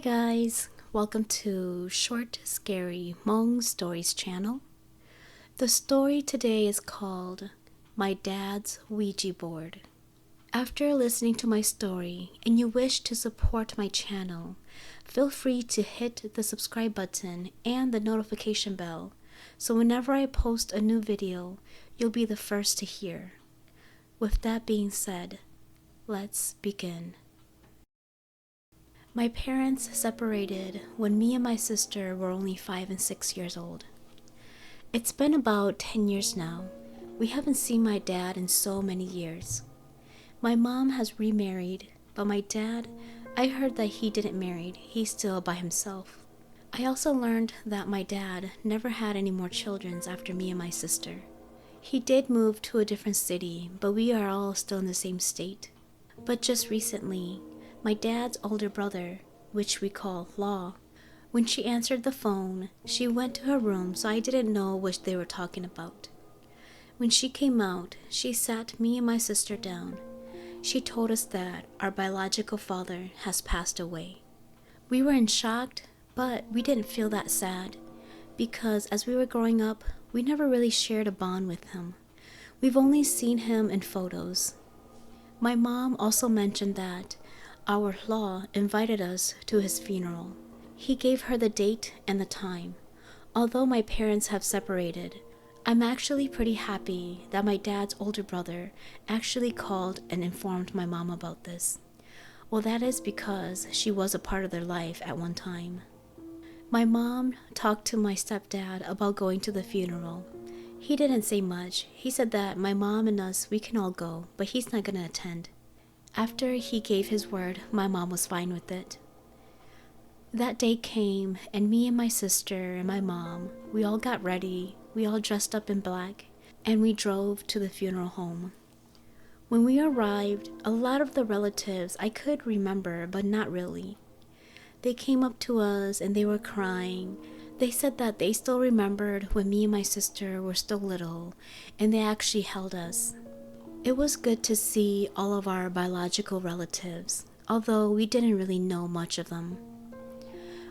guys, welcome to Short Scary Hmong Stories channel. The story today is called My Dad's Ouija Board. After listening to my story and you wish to support my channel, feel free to hit the subscribe button and the notification bell so whenever I post a new video, you'll be the first to hear. With that being said, let's begin. My parents separated when me and my sister were only 5 and 6 years old. It's been about 10 years now. We haven't seen my dad in so many years. My mom has remarried, but my dad, I heard that he didn't marry. He's still by himself. I also learned that my dad never had any more children after me and my sister. He did move to a different city, but we are all still in the same state. But just recently, my dad's older brother, which we call Law, when she answered the phone, she went to her room, so I didn't know what they were talking about. When she came out, she sat me and my sister down. She told us that our biological father has passed away. We were in shock, but we didn't feel that sad, because as we were growing up, we never really shared a bond with him. We've only seen him in photos. My mom also mentioned that our Law invited us to his funeral. He gave her the date and the time. Although my parents have separated, I'm actually pretty happy that my dad's older brother actually called and informed my mom about this. Well, that is because she was a part of their life at one time. My mom talked to my stepdad about going to the funeral. He didn't say much. He said that my mom and us, we can all go, but he's not going to attend. After he gave his word, my mom was fine with it. That day came, and me and my sister and my mom, we all got ready, we all dressed up in black, and we drove to the funeral home. When we arrived, a lot of the relatives I could remember, but not really. They came up to us and they were crying. They said that they still remembered when me and my sister were still little, and they actually held us. It was good to see all of our biological relatives, although we didn't really know much of them.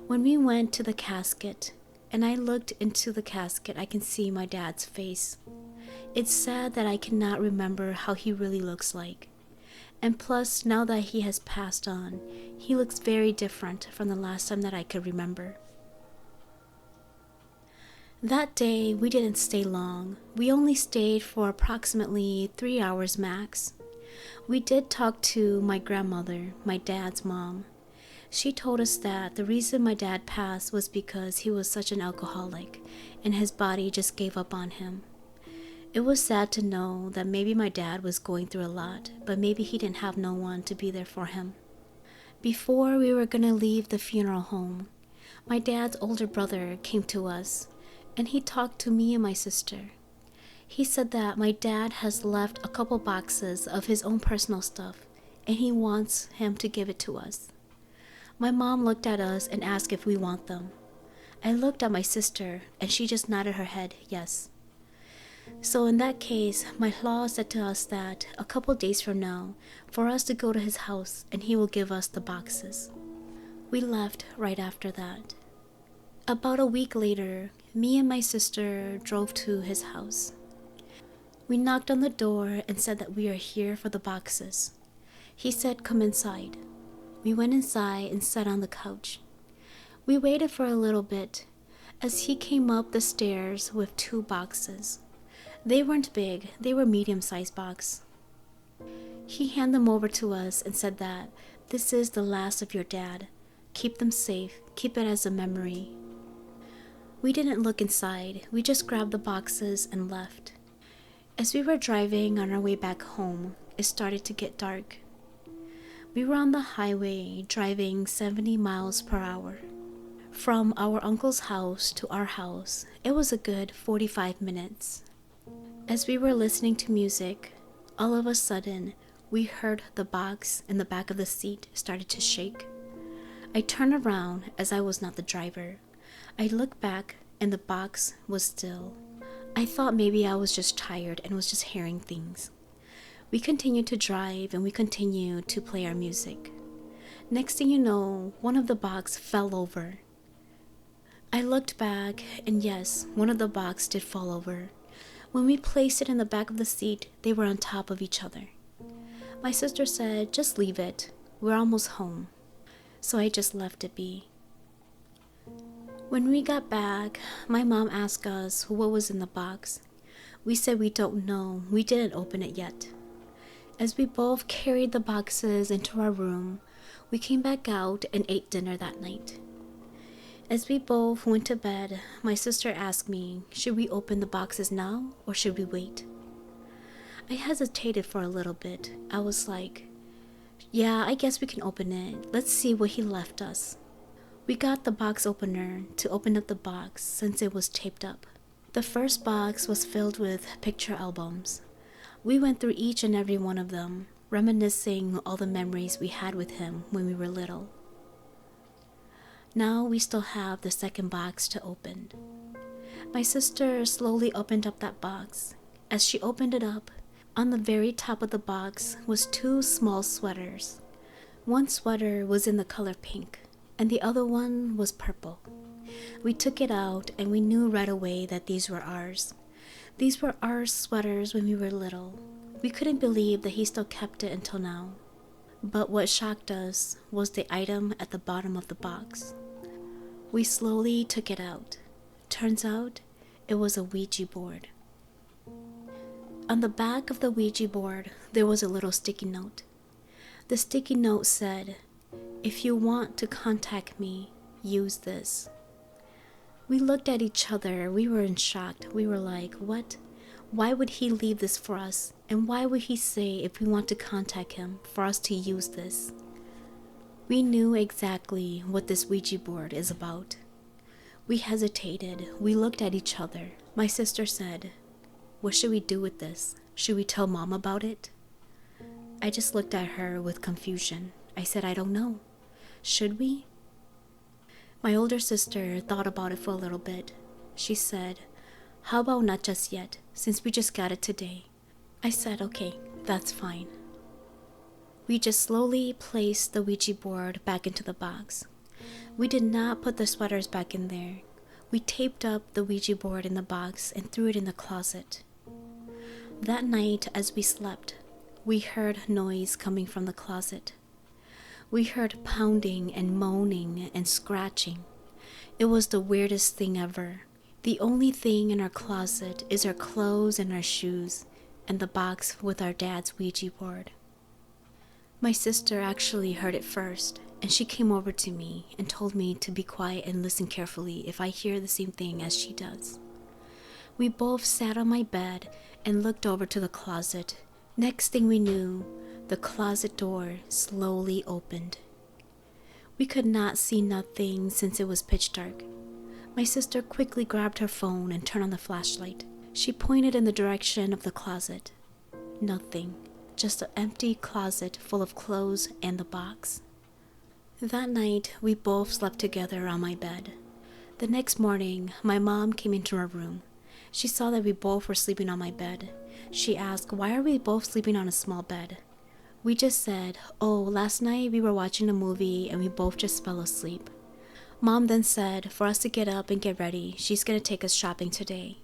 When we went to the casket, and I looked into the casket, I can see my dad's face. It's sad that I cannot remember how he really looks like. And plus, now that he has passed on, he looks very different from the last time that I could remember. That day, we didn't stay long. We only stayed for approximately 3 hours max. We did talk to my grandmother, my dad's mom. She told us that the reason my dad passed was because he was such an alcoholic and his body just gave up on him. It was sad to know that maybe my dad was going through a lot, but maybe he didn't have no one to be there for him. Before we were gonna leave the funeral home, my dad's older brother came to us, and he talked to me and my sister. He said that my dad has left a couple boxes of his own personal stuff, and he wants him to give it to us. My mom looked at us and asked if we want them. I looked at my sister, and she just nodded her head, yes. So in that case, my Law said to us that a couple days from now, for us to go to his house, and he will give us the boxes. We left right after that. About a week later, me and my sister drove to his house. We knocked on the door and said that we are here for the boxes. He said, "Come inside." We went inside and sat on the couch. We waited for a little bit as he came up the stairs with 2 boxes. They weren't big, they were medium-sized boxes. He handed them over to us and said that this is the last of your dad. Keep them safe, keep it as a memory. We didn't look inside, we just grabbed the boxes and left. As we were driving on our way back home, it started to get dark. We were on the highway driving 70 miles per hour. From our uncle's house to our house, it was a good 45 minutes. As we were listening to music, all of a sudden, we heard the box in the back of the seat started to shake. I turned around as I was not the driver. I looked back and the box was still. I thought maybe I was just tired and was just hearing things. We continued to drive and we continued to play our music. Next thing you know, one of the boxes fell over. I looked back, and yes, one of the boxes did fall over. When we placed it in the back of the seat, they were on top of each other. My sister said, just leave it. We're almost home. So I just left it be. When we got back, my mom asked us what was in the box. We said we don't know. We didn't open it yet. As we both carried the boxes into our room, we came back out and ate dinner that night. As we both went to bed, my sister asked me, should we open the boxes now or should we wait? I hesitated for a little bit. I was like, yeah, I guess we can open it. Let's see what he left us. We got the box opener to open up the box since it was taped up. The first box was filled with picture albums. We went through each and every one of them, reminiscing all the memories we had with him when we were little. Now we still have the second box to open. My sister slowly opened up that box. As she opened it up, on the very top of the box was 2 small sweaters. One sweater was in the color pink, and the other one was purple. We took it out and we knew right away that these were ours. These were our sweaters when we were little. We couldn't believe that he still kept it until now. But what shocked us was the item at the bottom of the box. We slowly took it out. Turns out, it was a Ouija board. On the back of the Ouija board, there was a little sticky note. The sticky note said, "If you want to contact me, use this." We looked at each other. We were in shock. We were like, what? Why would he leave this for us? And why would he say if we want to contact him for us to use this? We knew exactly what this Ouija board is about. We hesitated. We looked at each other. My sister said, "What should we do with this? Should we tell Mom about it?" I just looked at her with confusion. I said, "I don't know. Should we?" My older sister thought about it for a little bit. She said, "How about not just yet, since we just got it today?" I said, "Okay, that's fine." We just slowly placed the Ouija board back into the box. We did not put the sweaters back in there. We taped up the Ouija board in the box and threw it in the closet. That night, as we slept, we heard noise coming from the closet. We heard pounding and moaning and scratching. It was the weirdest thing ever. The only thing in our closet is our clothes and our shoes, and the box with our dad's Ouija board. My sister actually heard it first, and she came over to me and told me to be quiet and listen carefully if I hear the same thing as she does. We both sat on my bed and looked over to the closet. Next thing we knew, the closet door slowly opened. We could not see nothing since it was pitch dark. My sister quickly grabbed her phone and turned on the flashlight. She pointed in the direction of the closet. Nothing. Just an empty closet full of clothes and the box. That night, we both slept together on my bed. The next morning, my mom came into our room. She saw that we both were sleeping on my bed. She asked, "Why are we both sleeping on a small bed?" We just said, "Oh, last night we were watching a movie and we both just fell asleep." Mom then said for us to get up and get ready. She's going to take us shopping today.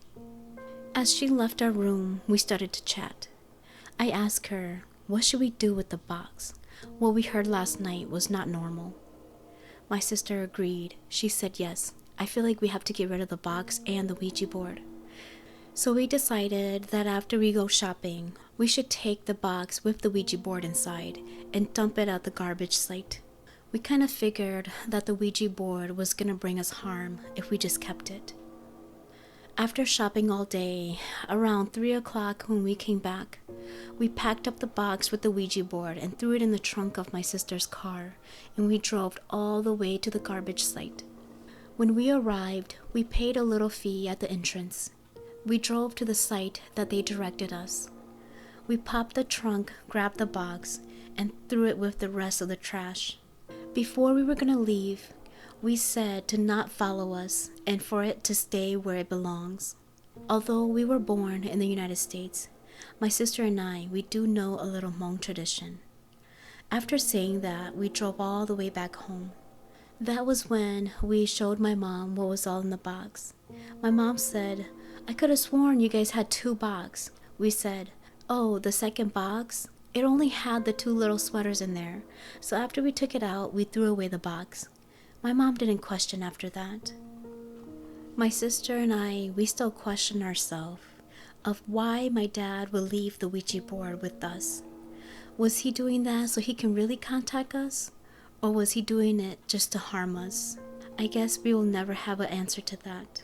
As she left our room, we started to chat. I asked her, what should we do with the box? What we heard last night was not normal. My sister agreed. She said, "Yes, I feel like we have to get rid of the box and the Ouija board." So we decided that after we go shopping, we should take the box with the Ouija board inside and dump it at the garbage site. We kind of figured that the Ouija board was going to bring us harm if we just kept it. After shopping all day, around 3 o'clock when we came back, we packed up the box with the Ouija board and threw it in the trunk of my sister's car, and we drove all the way to the garbage site. When we arrived, we paid a little fee at the entrance. We drove to the site that they directed us. We popped the trunk, grabbed the box, and threw it with the rest of the trash. Before we were going to leave, we said to not follow us and for it to stay where it belongs. Although we were born in the United States, my sister and I, we do know a little Hmong tradition. After saying that, we drove all the way back home. That was when we showed my mom what was all in the box. My mom said, "I could have sworn you guys had 2 boxes." We said, "Oh, the second box? It only had the 2 little sweaters in there." So after we took it out, we threw away the box. My mom didn't question after that. My sister and I, we still question ourselves of why my dad would leave the Ouija board with us. Was he doing that so he can really contact us? Or was he doing it just to harm us? I guess we will never have an answer to that.